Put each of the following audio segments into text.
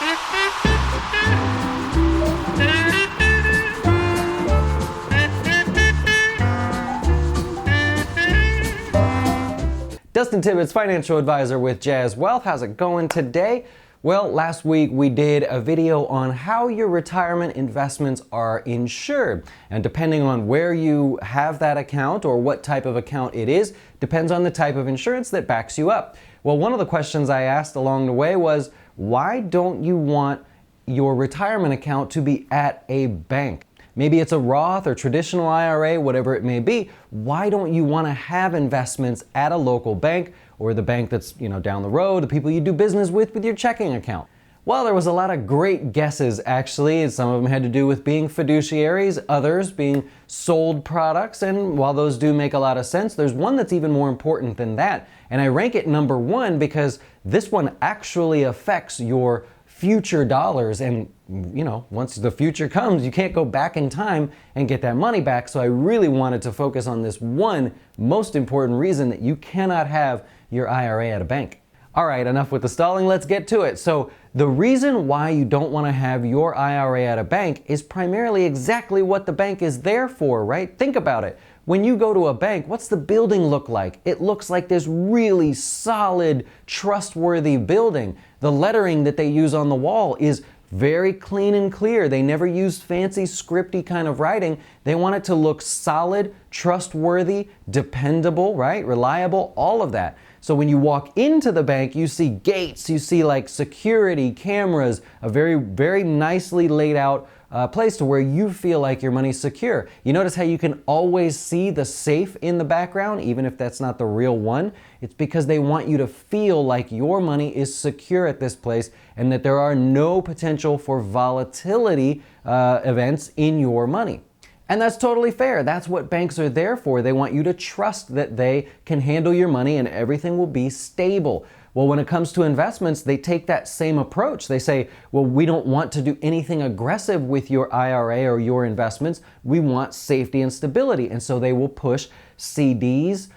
Dustin Tibbetts, financial advisor with Jazz Wealth. How's it going today? Well, last week we did a video on how your retirement investments are insured. And depending on where you have that account or what type of account it is, depends on the type of insurance that backs you up. Well, one of the questions I asked along the way was, why don't you want your retirement account to be at a bank? Maybe it's a Roth or traditional IRA, whatever it may be. Why don't you want to have investments at a local bank or the bank that's, down the road, the people you do business with your checking account? Well, there was a lot of great guesses, actually. Some of them had to do with being fiduciaries, others being sold products. And while those do make a lot of sense, there's one that's even more important than that. And I rank it number one because this one actually affects your future dollars. And once the future comes, you can't go back in time and get that money back. So I really wanted to focus on this one most important reason that you cannot have your IRA at a bank. All right, enough with the stalling, let's get to it. So the reason why you don't want to have your IRA at a bank is primarily exactly what the bank is there for, right? Think about it. When you go to a bank, what's the building look like? It looks like this really solid, trustworthy building. The lettering that they use on the wall is very clean and clear. They never use fancy, scripty kind of writing. They want it to look solid, trustworthy, dependable, right? Reliable, all of that. So when you walk into the bank, you see gates, you see like security, cameras, a very, very nicely laid out place to where you feel like your money's secure. You notice how you can always see the safe in the background, even if that's not the real one? It's because they want you to feel like your money is secure at this place and that there are no potential for volatility events in your money. And that's totally fair. That's what banks are there for. They want you to trust that they can handle your money and everything will be stable. Well, when it comes to investments, they take that same approach. They say, well, we don't want to do anything aggressive with your IRA or your investments. We want safety and stability. And so they will push CDs,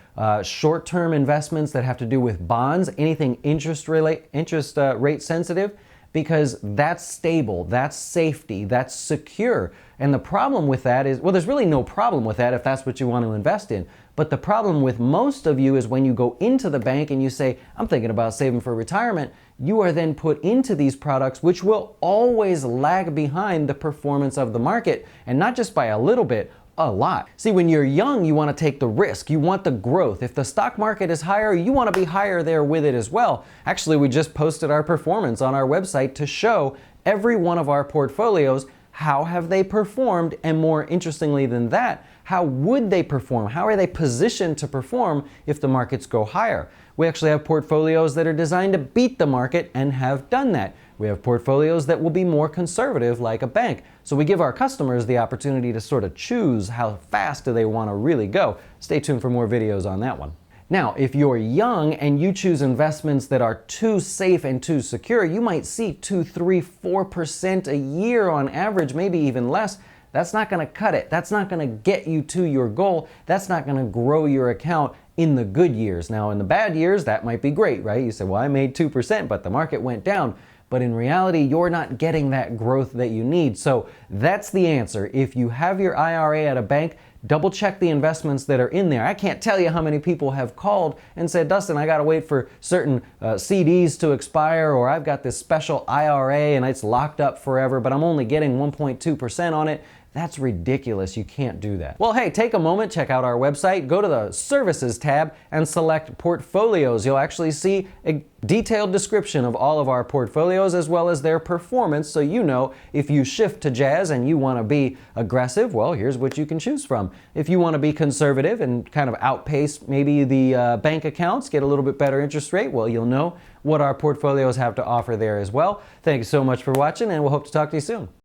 short-term investments that have to do with bonds, anything interest rate sensitive, because that's stable, that's safety, that's secure. And the problem with that is, well, there's really no problem with that if that's what you want to invest in. But the problem with most of you is when you go into the bank and you say, I'm thinking about saving for retirement, you are then put into these products which will always lag behind the performance of the market, and not just by a little bit, a lot. See, when you're young, you want to take the risk. You want the growth. If the stock market is higher, you want to be higher there with it as well. Actually, we just posted our performance on our website to show every one of our portfolios. How have they performed? And more interestingly than that, how would they perform? How are they positioned to perform if the markets go higher? We actually have portfolios that are designed to beat the market and have done that. We have portfolios that will be more conservative like a bank. So we give our customers the opportunity to sort of choose how fast do they want to really go. Stay tuned for more videos on that one. Now, if you're young and you choose investments that are too safe and too secure, you might see 2, 3, 4% a year on average, maybe even less. That's not going to cut it. That's not going to get you to your goal. That's not going to grow your account in the good years. Now, in the bad years, that might be great, right? You say, well, I made 2%, but the market went down. But in reality, you're not getting that growth that you need. So that's the answer. If you have your IRA at a bank, double check the investments that are in there. I can't tell you how many people have called and said, Dustin, I got to wait for certain CDs to expire, or I've got this special IRA and it's locked up forever, but I'm only getting 1.2% on it. That's ridiculous. You can't do that. Well, hey, take a moment, check out our website, go to the Services tab and select Portfolios. You'll actually see a detailed description of all of our portfolios as well as their performance, so you know if you shift to Jazz and you want to be aggressive, well, here's what you can choose from. If you want to be conservative and kind of outpace maybe the bank accounts, get a little bit better interest rate, well, you'll know what our portfolios have to offer there as well. Thank you so much for watching, and we'll hope to talk to you soon.